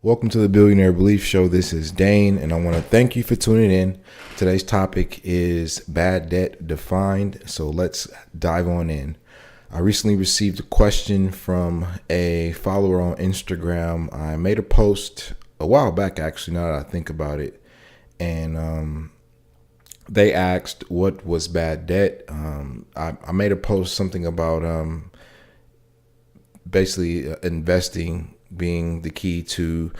Welcome to the Billionaire Belief Show. This is Dhane, and I want to thank you for tuning in. Today's topic is bad debt defined, so let's dive on in. I recently received a question from a follower on Instagram. I made a post a while back, actually, now that I think about it, and they asked what was bad debt. I made a post something about basically investing being the key to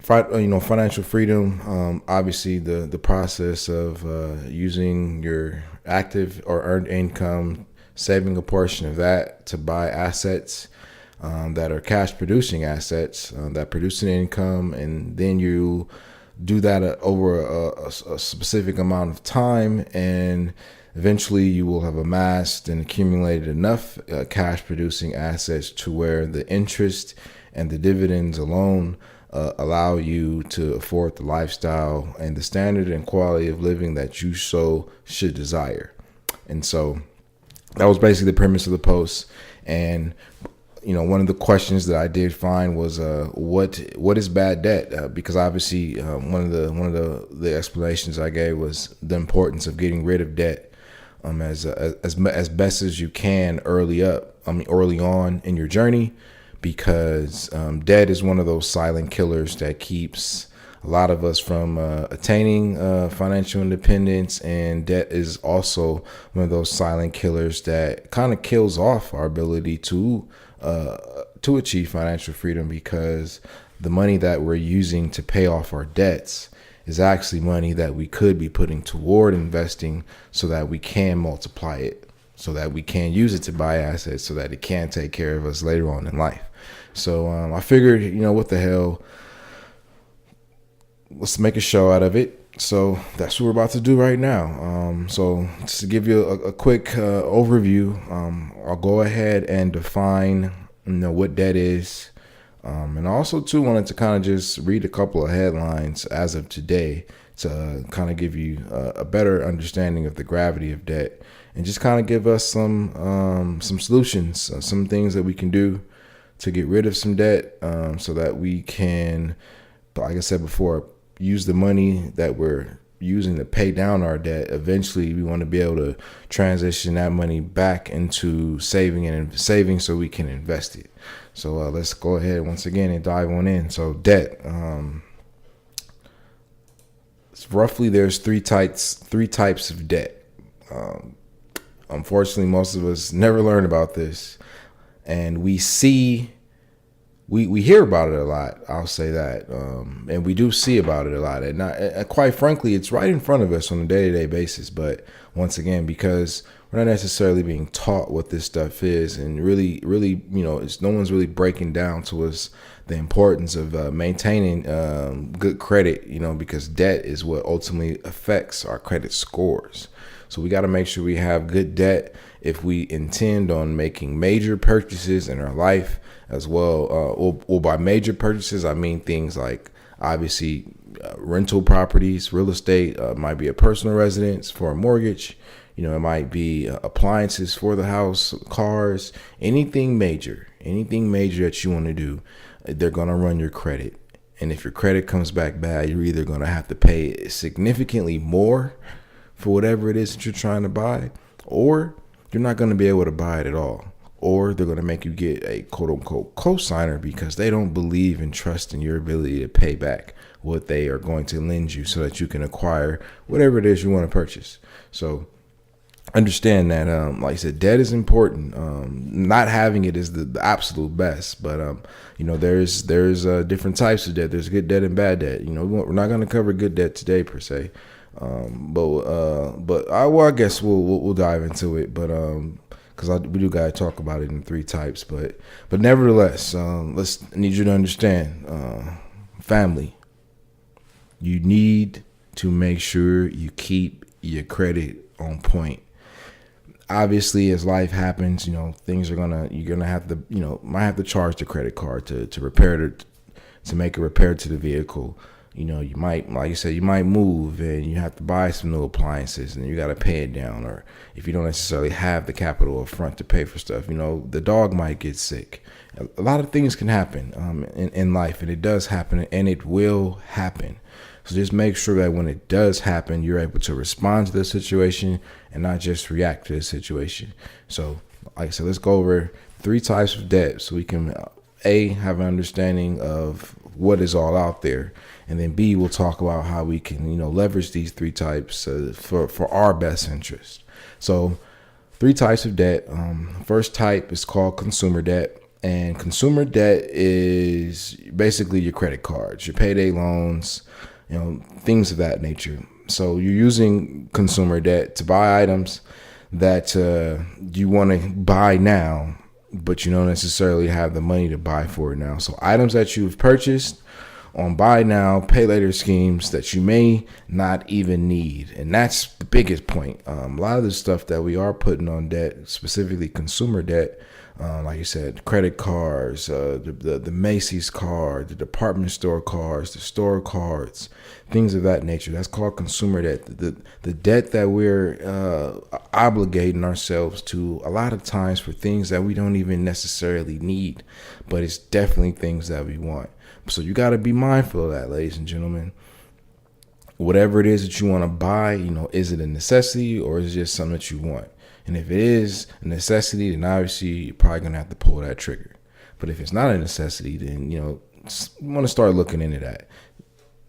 financial freedom. Obviously the process of using your active or earned income, saving a portion of that to buy assets that are cash producing assets that produce an income, and then you do that over a specific amount of time, and eventually you will have amassed and accumulated enough cash producing assets to where the interest and the dividends alone allow you to afford the lifestyle and the standard and quality of living that you so should desire. And so that was basically the premise of the post. And one of the questions that I did find was what is bad debt? Because obviously one of the explanations I gave was the importance of getting rid of debt as best as you can early on in your journey. Because debt is one of those silent killers that keeps a lot of us from attaining financial independence, and debt is also one of those silent killers that kind of kills off our ability to achieve financial freedom, because the money that we're using to pay off our debts is actually money that we could be putting toward investing so that we can multiply it, so that we can use it to buy assets, so that it can take care of us later on in life. So I figured, what the hell, let's make a show out of it. So that's what we're about to do right now. So just to give you a quick overview, I'll go ahead and define, what debt is. And I also too wanted to kind of just read a couple of headlines as of today to kind of give you a better understanding of the gravity of debt, and just kind of give us some solutions, some things that we can do to get rid of some debt, so that we can, like I said before, use the money that we're using to pay down our debt. Eventually, we want to be able to transition that money back into saving so we can invest it. So let's go ahead once again and dive on in. So debt. Roughly, there's three types of debt. Unfortunately, most of us never learn about this, and we hear about it a lot. I'll say that, and we do see about it a lot, and quite frankly, it's right in front of us on a day-to-day basis. But once again, because we're not necessarily being taught what this stuff is, and really, it's no one's really breaking down to us the importance of maintaining good credit. Because debt is what ultimately affects our credit scores. So we got to make sure we have good debt if we intend on making major purchases in our life as well. Well, by major purchases, I mean things like, obviously, rental properties, real estate, might be a personal residence for a mortgage. It might be appliances for the house, cars, anything major that you want to do. They're going to run your credit. And if your credit comes back bad, you're either going to have to pay significantly more for whatever it is that you're trying to buy, or you're not going to be able to buy it at all. Or they're going to make you get a quote unquote cosigner because they don't believe and trust in your ability to pay back what they are going to lend you so that you can acquire whatever it is you want to purchase. So understand that, like I said, debt is important. Not having it is the absolute best, but there's different types of debt. There's good debt and bad debt. We're not going to cover good debt today per se. I guess we'll dive into it, but because we do gotta talk about it in three types, but nevertheless, I need you to understand, family, you need to make sure you keep your credit on point. Obviously, as life happens, things you're gonna have to, might have to charge the credit card to repair to make a repair to the vehicle. You might, like you said, you might move and you have to buy some new appliances and you got to pay it down. Or if you don't necessarily have the capital up front to pay for stuff, the dog might get sick. A lot of things can happen in life, and it does happen, and it will happen. So just make sure that when it does happen, you're able to respond to the situation and not just react to the situation. So, like I said, let's go over 3 types of debt so we can, A, have an understanding of what is all out there. And then B, we'll talk about how we can, leverage these 3 types for our best interest. So 3 types of debt. First type is called consumer debt. And consumer debt is basically your credit cards, your payday loans, things of that nature. So you're using consumer debt to buy items that you want to buy now, but you don't necessarily have the money to buy for it now. So items that you've purchased on buy now, pay later schemes that you may not even need. And that's the biggest point. A lot of the stuff that we are putting on debt, specifically consumer debt, like you said, credit cards, the Macy's card, the department store cards, the store cards, things of that nature. That's called consumer debt. The debt that we're obligating ourselves to a lot of times for things that we don't even necessarily need, but it's definitely things that we want. So you got to be mindful of that, ladies and gentlemen. Whatever it is that you want to buy, is it a necessity or is it just something that you want? And if it is a necessity, then obviously you're probably going to have to pull that trigger. But if it's not a necessity, then, you want to start looking into that.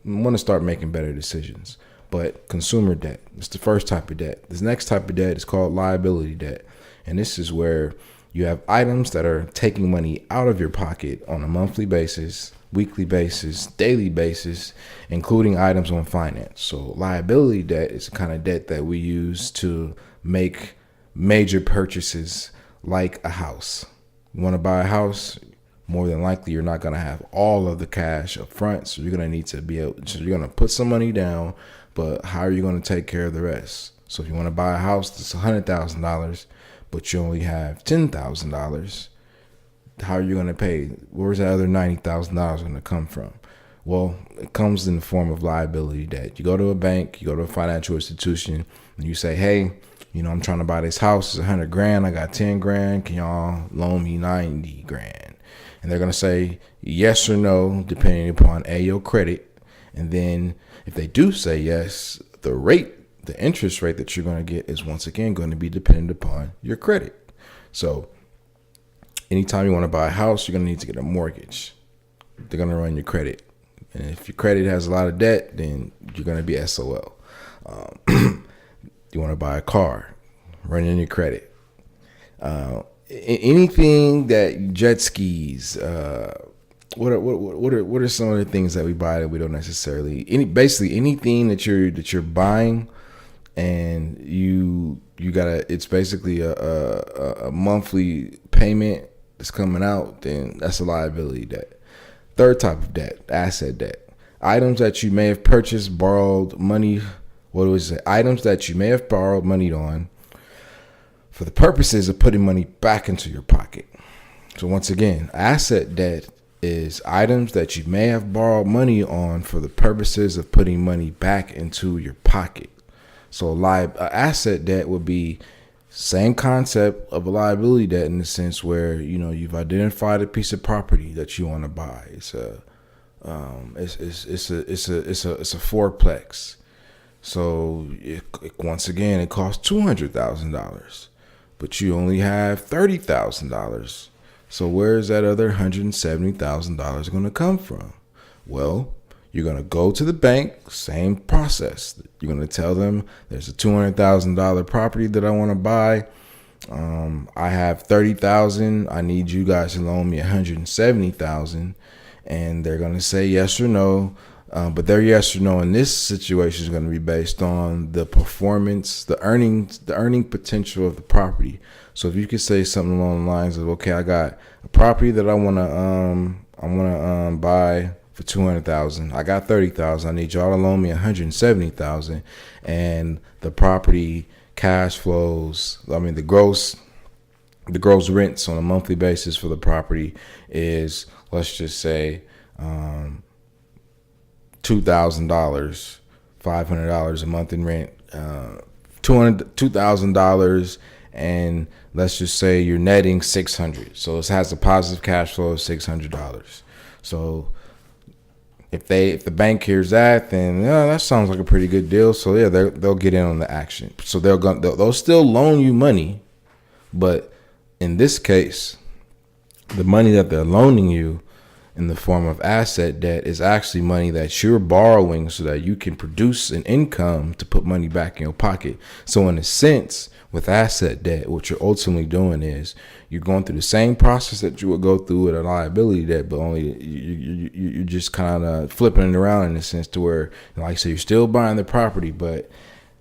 You want to start making better decisions. But consumer debt, it's the first type of debt. This next type of debt is called liability debt. And this is where you have items that are taking money out of your pocket on a monthly basis, weekly basis, daily basis, including items on finance. So liability debt is the kind of debt that we use to make major purchases like a house. You want to buy a house, more than likely you're not going to have all of the cash up front. So you're going to need to you're going to put some money down, but how are you going to take care of the rest? So if you want to buy a house that's $100,000, but you only have $10,000, how are you going to pay? Where's that other $90,000 going to come from? Well, it comes in the form of liability debt. You go to a bank, you go to a financial institution, and you say, hey, I'm trying to buy this house. It's $100,000. I got 10 grand. Can y'all loan me 90 grand? And they're going to say yes or no, depending upon your credit. And then if they do say yes, the interest rate that you're going to get is once again going to be dependent upon your credit. So anytime you want to buy a house, you're going to need to get a mortgage. They're going to run your credit. And if your credit has a lot of debt, then you're going to be SOL. You want to buy a car, running your credit. Anything that jet skis. What are some of the things that we buy that we don't necessarily basically anything that you're buying, and you gotta. It's basically a monthly payment that's coming out. Then that's a liability debt. Third type of debt, asset debt. Items that you may have purchased, borrowed money. What was it? Items that you may have borrowed money on for the purposes of putting money back into your pocket. So once again, asset debt is items that you may have borrowed money on for the purposes of putting money back into your pocket. So asset debt would be same concept of a liability debt in the sense where, you've identified a piece of property that you want to buy. It's a fourplex. So once again, it costs $200,000, but you only have $30,000. So where's that other $170,000 going to come from? Well, you're going to go to the bank, same process. You're going to tell them there's a $200,000 property that I want to buy. I have $30,000. I need you guys to loan me $170,000, and they're going to say yes or no. But their yes or no in this situation is going to be based on the performance, the earning potential of the property. So if you could say something along the lines of, okay, I got a property that I want to buy for $200,000. I got $30,000. I need y'all to loan me $170,000, and the property cash flows. I mean, the gross rents on a monthly basis for the property is, let's just say, $2,000, $500 a month in rent, $2,000, and let's just say you're netting $600. So it has a positive cash flow of $600. So if the bank hears that, then that sounds like a pretty good deal. So yeah, they'll get in on the action. So they'll still loan you money, but in this case, the money that they're loaning you in the form of asset debt is actually money that you're borrowing so that you can produce an income to put money back in your pocket. So in a sense, with asset debt, what you're ultimately doing is you're going through the same process that you would go through with a liability debt, but only you're just kind of flipping it around in a sense to where, like I said, you're still buying the property, but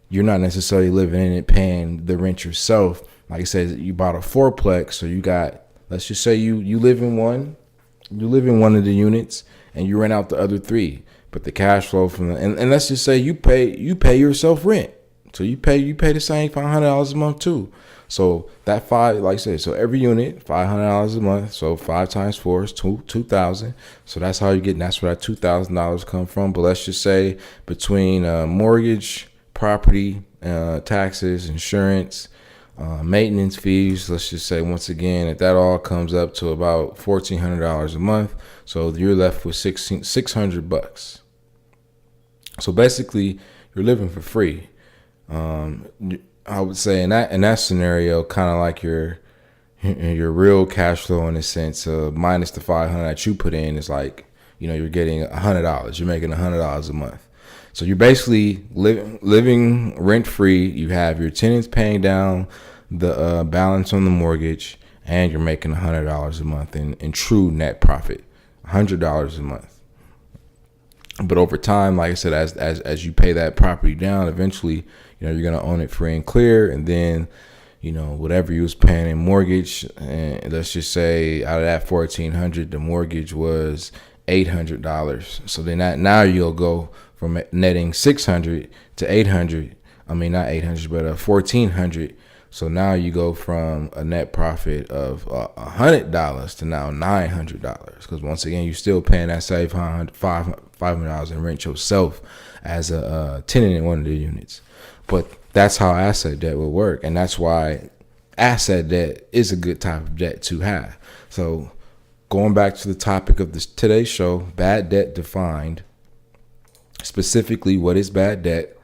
you're not necessarily living in it, paying the rent yourself. Like I said, you bought a fourplex, so you got, let's just say you live in one of the units and you rent out the other three, but the cash flow from and let's just say you pay yourself rent. So you pay the same $500 a month too. So that like I said, so every unit $500 a month. So 5 times 4 is 2,000. So that's how you get. And that's where that $2,000 come from. But let's just say between mortgage, property, taxes, insurance, maintenance fees. Let's just say once again that all comes up to about $1,400 a month. So you're left with $600. So basically, you're living for free. I would say in that scenario, kind of like your real cash flow in a sense, minus the $500 that you put in is like, you're getting $100. You're making $100 a month. So you're basically living rent free. You have your tenants paying down the balance on the mortgage, and you're making $100 a month in true net profit, $100 a month. But over time, like I said, as you pay that property down, eventually, you're going to own it free and clear. And then, whatever you was paying in mortgage, and let's just say out of that $1,400, the mortgage was $800. So then now you'll go from netting $600 to $800. I mean, not $800, but $1,400. So now you go from a net profit of $100 to now $900. Because once again, you're still paying that same $500 in rent yourself as a tenant in one of the units. But that's how asset debt will work. And that's why asset debt is a good type of debt to have. So going back to the topic of today's show, bad debt defined. Specifically, what is bad debt?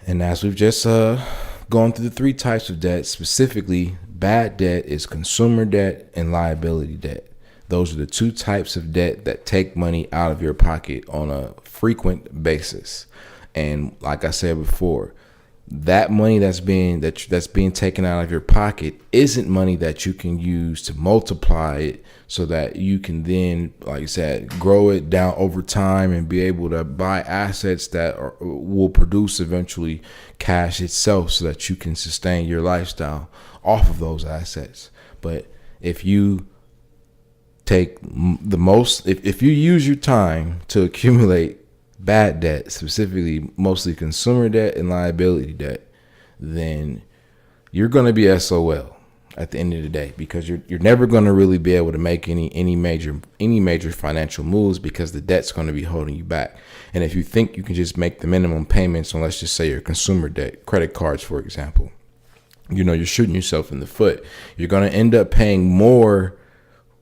And as we've just gone through the 3 types of debt, specifically, bad debt is consumer debt and liability debt. Those are the 2 types of debt that take money out of your pocket on a frequent basis. And like I said before, that money that's being taken out of your pocket isn't money that you can use to multiply it so that you can then, like I said, grow it down over time and be able to buy assets that will produce eventually cash itself so that you can sustain your lifestyle off of those assets. But if you take if you use your time to accumulate bad debt, specifically mostly consumer debt and liability debt, then you're going to be SOL at the end of the day, because you're never going to really be able to make any major financial moves because the debt's going to be holding you back. And if you think you can just make the minimum payments on, let's just say, your consumer debt, credit cards, for example, you're shooting yourself in the foot. You're going to end up paying more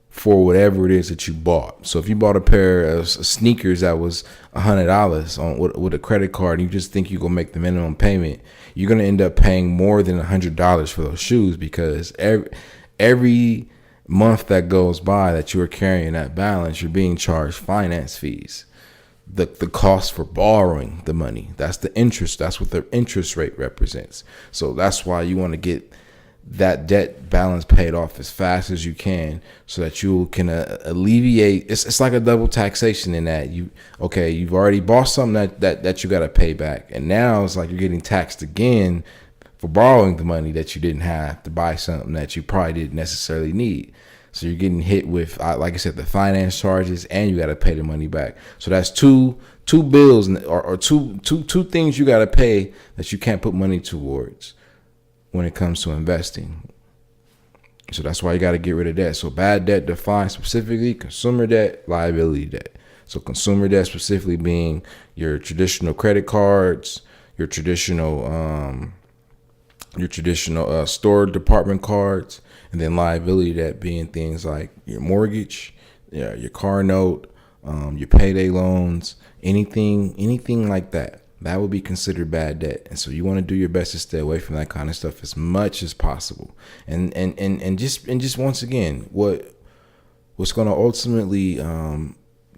for whatever it is that you bought. So if you bought a pair of sneakers that was $100 with a credit card, and you just think you're going to make the minimum payment, you're going to end up paying more than $100 for those shoes, because every month that goes by that you're carrying that balance, you're being charged finance fees. The cost for borrowing the money, that's the interest. That's what the interest rate represents. So that's why you want to get that debt balance paid off as fast as you can, so that you can alleviate. It's like a double taxation in that you've already bought something that you got to pay back, and now it's like you're getting taxed again for borrowing the money that you didn't have to buy something that you probably didn't necessarily need. So you're getting hit with, like I said, the finance charges, and you got to pay the money back. So that's two bills or two things you got to pay that you can't put money towards when it comes to investing. So that's why you got to get rid of that. So bad debt defined specifically consumer debt, liability debt. So consumer debt specifically being your traditional credit cards, your traditional store department cards, and then liability debt being things like your mortgage, your car note, your payday loans, anything like that. That would be considered bad debt. And so you want to do your best to stay away from that kind of stuff as much as possible. And just once again, what's going to ultimately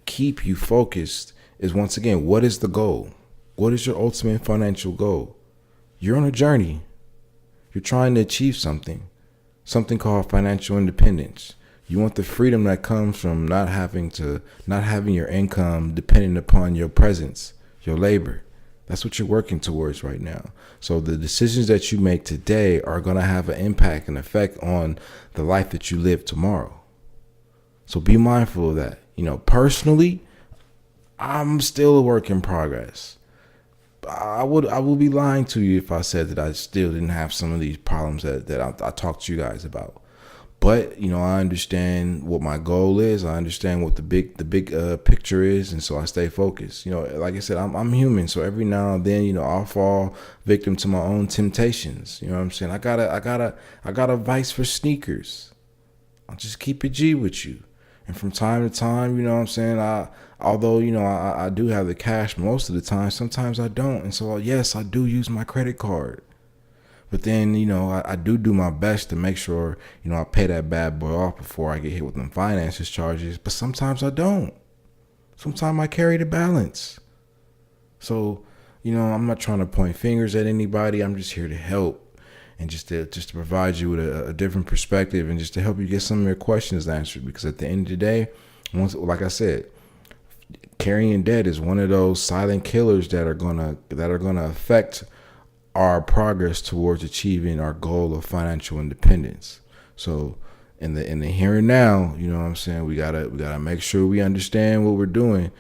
keep you focused is, once again, what is the goal? What is your ultimate financial goal? You're on a journey. You're trying to achieve something called financial independence. You want the freedom that comes from not having your income dependent upon your presence, your labor. That's what you're working towards right now. So the decisions that you make today are going to have an impact and effect on the life that you live tomorrow. So be mindful of that. Personally, I'm still a work in progress. I will be lying to you if I said that I still didn't have some of these problems that I talked to you guys about. But, I understand what my goal is. I understand what the big picture is. And so I stay focused. Like I said, I'm human. So every now and then, I'll fall victim to my own temptations. You know what I'm saying? I got a vice for sneakers. I'll just keep it G with you. And from time to time, what I'm saying, although I do have the cash most of the time, sometimes I don't. And so, yes, I do use my credit card. But then, I do my best to make sure, I pay that bad boy off before I get hit with them finances charges. But sometimes I don't. Sometimes I carry the balance. So, I'm not trying to point fingers at anybody. I'm just here to help and just to provide you with a different perspective and just to help you get some of your questions answered. Because at the end of the day, like I said, carrying debt is one of those silent killers that are gonna affect our progress towards achieving our goal of financial independence. So in the here and now, what I'm saying, we gotta make sure we understand what we're doing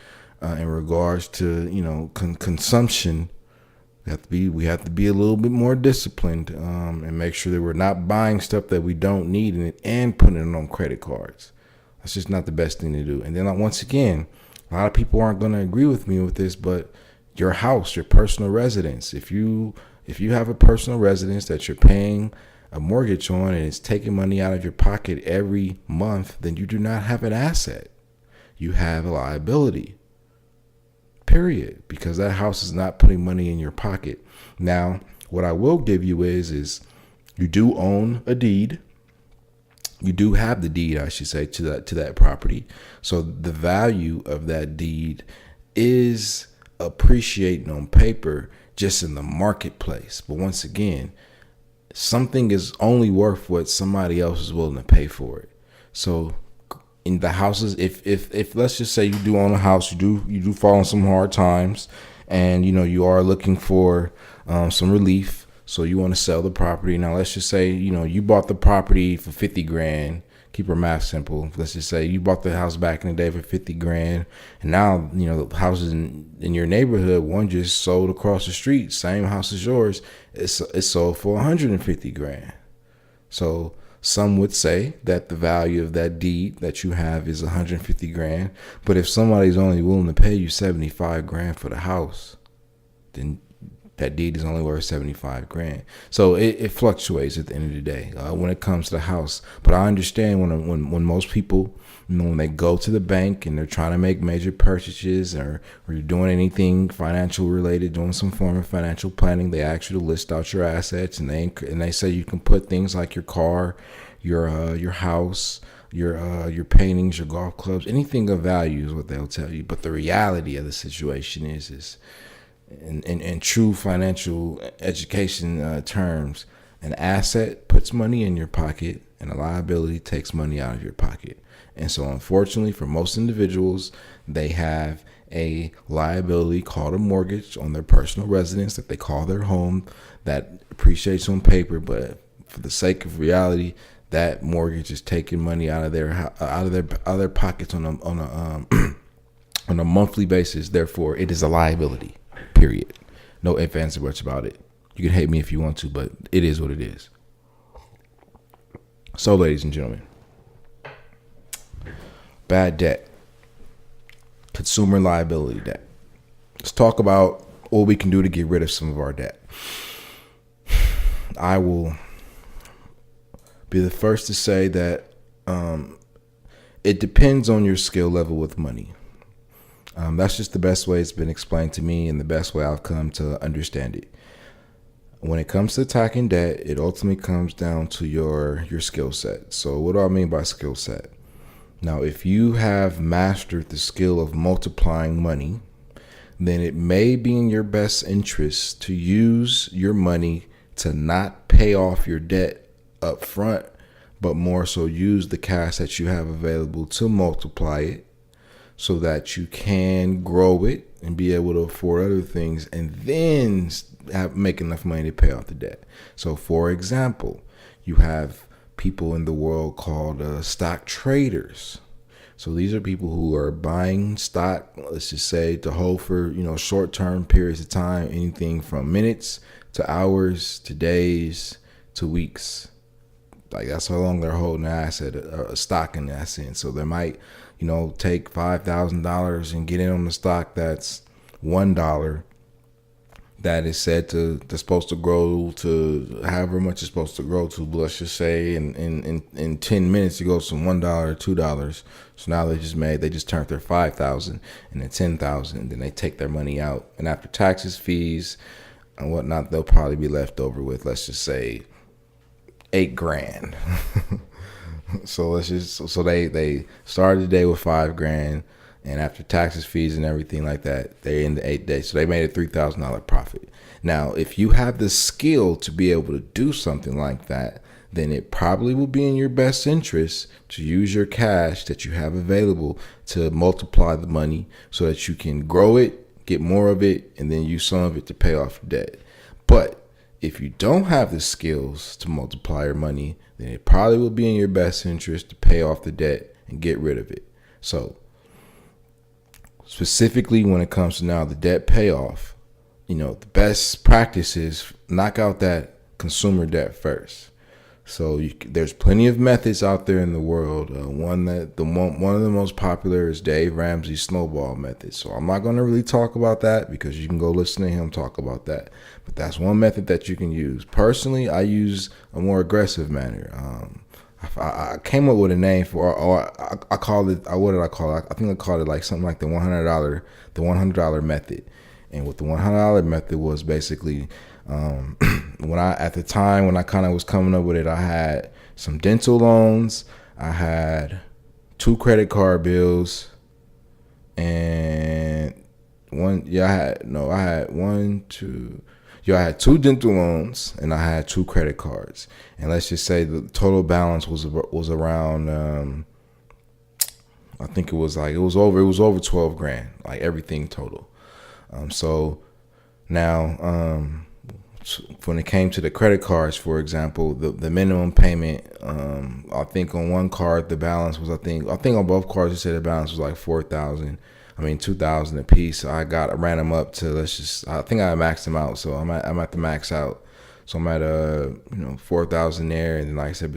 in regards to consumption. We have to be a little bit more disciplined and make sure that we're not buying stuff that we don't need and putting it on credit cards. That's just not the best thing to do. And then once again, a lot of people aren't going to agree with me with this, but your house, your personal residence, if you have a personal residence that you're paying a mortgage on and it's taking money out of your pocket every month, then you do not have an asset. You have a liability. Period. Because that house is not putting money in your pocket. Now, what I will give you is you do own a deed. You do have the deed, I should say, to that property. So the value of that deed is appreciating on paper, just in the marketplace. But once again, something is only worth what somebody else is willing to pay for it. So in the houses, if let's just say you do own a house, you do fall on some hard times, and you are looking for some relief, so you want to sell the property. Now let's just say you bought the property for $50,000. Keep our math simple. Let's just say you bought the house back in the day for $50,000, and now the houses in your neighborhood, one just sold across the street, same house as yours, it's sold for $150,000. So some would say that the value of that deed that you have is $150,000. But if somebody's only willing to pay you $75,000 for the house, then that deed is only worth $75,000. So it fluctuates at the end of the day when it comes to the house. But I understand when most people, when they go to the bank and they're trying to make major purchases or you're doing anything financial related, doing some form of financial planning, they ask you to list out your assets, and they say you can put things like your car, your house, your paintings, your golf clubs, anything of value is what they'll tell you. But the reality of the situation is in true financial education terms, an asset puts money in your pocket and a liability takes money out of your pocket. And so unfortunately for most individuals, they have a liability called a mortgage on their personal residence that they call their home, that appreciates on paper, but for the sake of reality, that mortgage is taking money out of their pockets on a monthly basis. Therefore, it is a liability. Period. No ifs, ands, or buts about it. You can hate me if you want to, but it is what it is. So, ladies and gentlemen, bad debt. Consumer liability debt. Let's talk about what we can do to get rid of some of our debt. I will be the first to say that it depends on your skill level with money. That's just the best way it's been explained to me and the best way I've come to understand it. When it comes to attacking debt, it ultimately comes down to your skill set. So what do I mean by skill set? Now, if you have mastered the skill of multiplying money, then it may be in your best interest to use your money to not pay off your debt up front, but more so use the cash that you have available to multiply it so that you can grow it and be able to afford other things and then make enough money to pay off the debt. So, for example, you have people in the world called stock traders. So these are people who are buying stock, let's just say, to hold for, short-term periods of time, anything from minutes to hours to days to weeks. Like, that's how long they're holding an asset, a stock in that sense. So they might, take $5,000 and get in on the stock that's $1 that is said that's supposed to grow to however much it's supposed to grow to. Let's just say in 10 minutes it goes from $1 to $2. So now they just turned their 5,000 and then 10,000, and then they take their money out. And after taxes, fees, and whatnot, they'll probably be left over with, let's just say, $8,000. So they started the day with $5,000, and after taxes, fees, and everything like that, they're in the 8 days. So they made a $3,000 profit. Now, if you have the skill to be able to do something like that, then it probably will be in your best interest to use your cash that you have available to multiply the money so that you can grow it, get more of it, and then use some of it to pay off your debt. But if you don't have the skills to multiply your money, then it probably will be in your best interest to pay off the debt and get rid of it. So specifically when it comes to now the debt payoff, the best practice is knock out that consumer debt first. So there's plenty of methods out there in the world. One of the most popular is Dave Ramsey's Snowball method. So I'm not going to really talk about that because you can go listen to him talk about that. But that's one method that you can use. Personally, I use a more aggressive manner. I came up with a name for, or I called it. What did I call it? I think I called it like something like the $100 method. And what the $100 method was basically, at the time when I kind of was coming up with it, I had some dental loans, I had 2 credit card bills, and I had 2 dental loans, and I had 2 credit cards. And let's just say the total balance was around, I think it was over $12,000, like everything total. So now, when it came to the credit cards, for example, the minimum payment, I think on one card the balance was, I think on both cards it said the balance was like $2,000 a piece. So I ran them up to, I think I maxed them out. So I'm at the max out. So I'm at $4,000 there, and then like I said,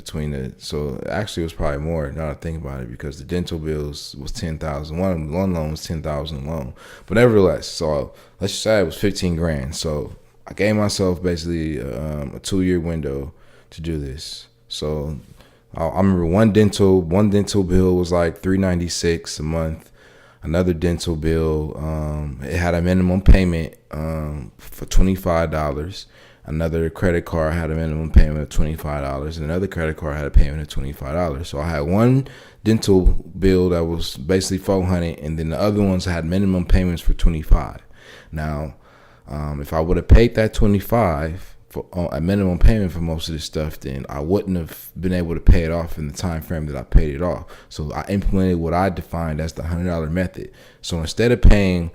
so actually it was probably more now that I think about it, because the dental bills was $10,000. One loan was $10,000 loan, but nevertheless, so let's just say it was $15,000. So I gave myself basically a 2-year window to do this. So I remember one dental bill was like $396 a month. Another dental bill, it had a minimum payment for $25. Another credit card had a minimum payment of $25, and another credit card had a payment of $25. So I had one dental bill that was basically $400, and then the other ones had minimum payments for $25. Now, if I would have paid that $25 for a minimum payment for most of this stuff, then I wouldn't have been able to pay it off in the time frame that I paid it off. So I implemented what I defined as the $100 method. So instead of paying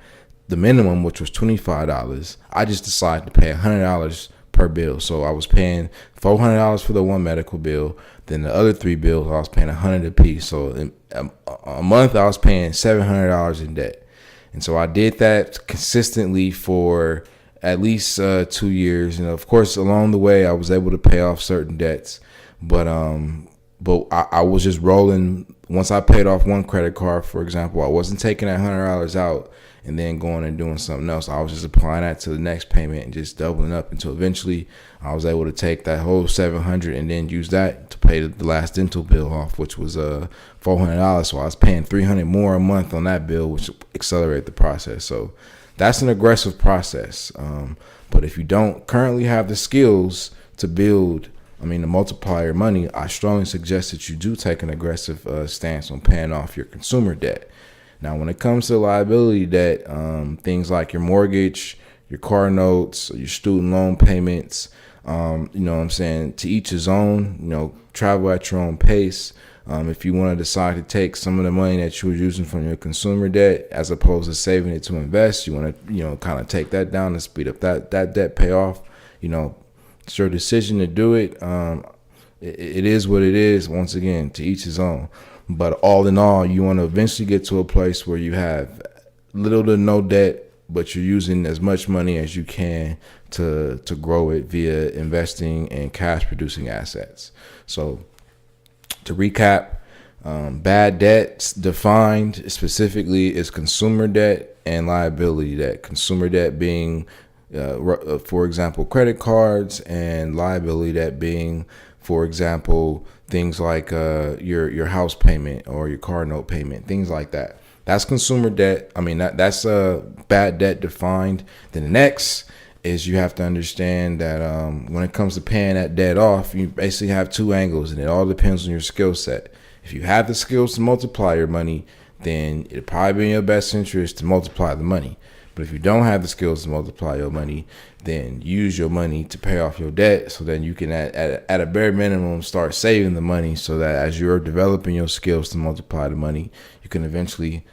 the minimum, which was $25, I just decided to pay $100 per bill. So I was paying $400 for the one medical bill. Then the other 3 bills, I was paying $100 a piece. So in a month, I was paying $700 in debt. And so I did that consistently for at least 2 years. And of course, along the way, I was able to pay off certain debts. But I was just rolling once I paid off one credit card, for example, I wasn't taking that $100 out and then going and doing something else. I was just applying that to the next payment and just doubling up until eventually I was able to take that whole $700 and then use that to pay the last dental bill off, which was $400. So I was paying $300 more a month on that bill, which accelerated the process. So that's an aggressive process. But if you don't currently have the skills to build, to multiply your money, I strongly suggest that you do take an aggressive stance on paying off your consumer debt. Now, when it comes to liability debt, things like your mortgage, your car notes, your student loan payments, to each his own, travel at your own pace. If you want to decide to take some of the money that you were using from your consumer debt as opposed to saving it to invest, you want to, kind of take that down and speed up that debt payoff. It's your decision to do it. It is what it is. Once again, to each his own. But all in all, you want to eventually get to a place where you have little to no debt, but you're using as much money as you can to grow it via investing in cash producing assets. So to recap, bad debts defined specifically is consumer debt and liability debt. Consumer debt being, for example, credit cards, and liability debt being, for example, things like your house payment or your car note payment, things like that. That's consumer debt. That's bad debt defined. Then the next is you have to understand that when it comes to paying that debt off, you basically have two angles, and it all depends on your skill set. If you have the skills to multiply your money, then it'll probably be in your best interest to multiply the money. But if you don't have the skills to multiply your money, then use your money to pay off your debt, so then you can, at a bare minimum, start saving the money, so that as you're developing your skills to multiply the money, you can eventually,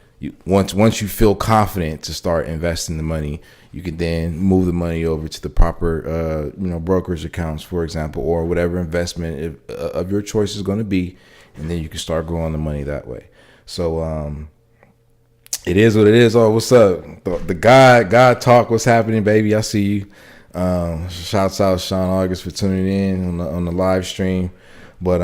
once you feel confident to start investing the money, you can then move the money over to the proper, brokerage accounts, for example, or whatever investment of your choice is going to be, and then you can start growing the money that way. So, it is what it is. Oh, what's up? The God talk. What's happening, baby? I see you. Shouts out Sean August for tuning in on the live stream. But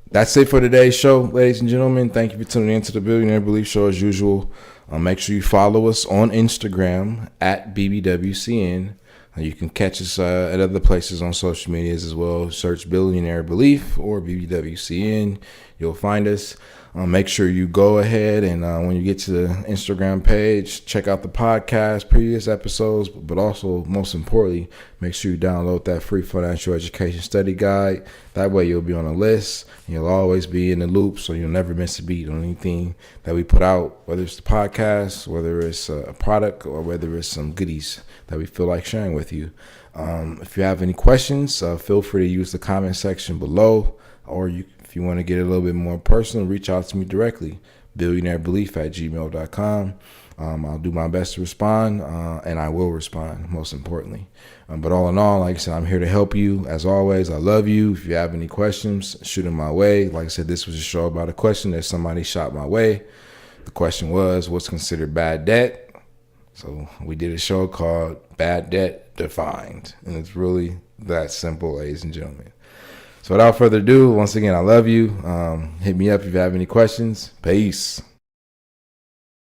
that's it for today's show, ladies and gentlemen. Thank you for tuning in to the Billionaire Belief Show as usual. Make sure you follow us on Instagram at BBWCN. You can catch us at other places on social medias as well. Search Billionaire Belief or BBWCN. You'll find us. Make sure you go ahead and when you get to the Instagram page, check out the podcast, previous episodes, but also, most importantly, make sure you download that free financial education study guide. That way you'll be on a list, and you'll always be in the loop, so you'll never miss a beat on anything that we put out, whether it's the podcast, whether it's a product, or whether it's some goodies that we feel like sharing with you. If you have any questions, feel free to use the comment section below, or if you want to get a little bit more personal, reach out to me directly, billionairebelief@gmail.com. I'll do my best to respond, and I will respond, most importantly. But all in all, like I said, I'm here to help you. As always, I love you. If you have any questions, shoot them my way. Like I said, this was a show about a question that somebody shot my way. The question was, what's considered bad debt? So we did a show called Bad Debt Defined, and it's really that simple, ladies and gentlemen. So without further ado, once again, I love you. Hit me up if you have any questions. Peace.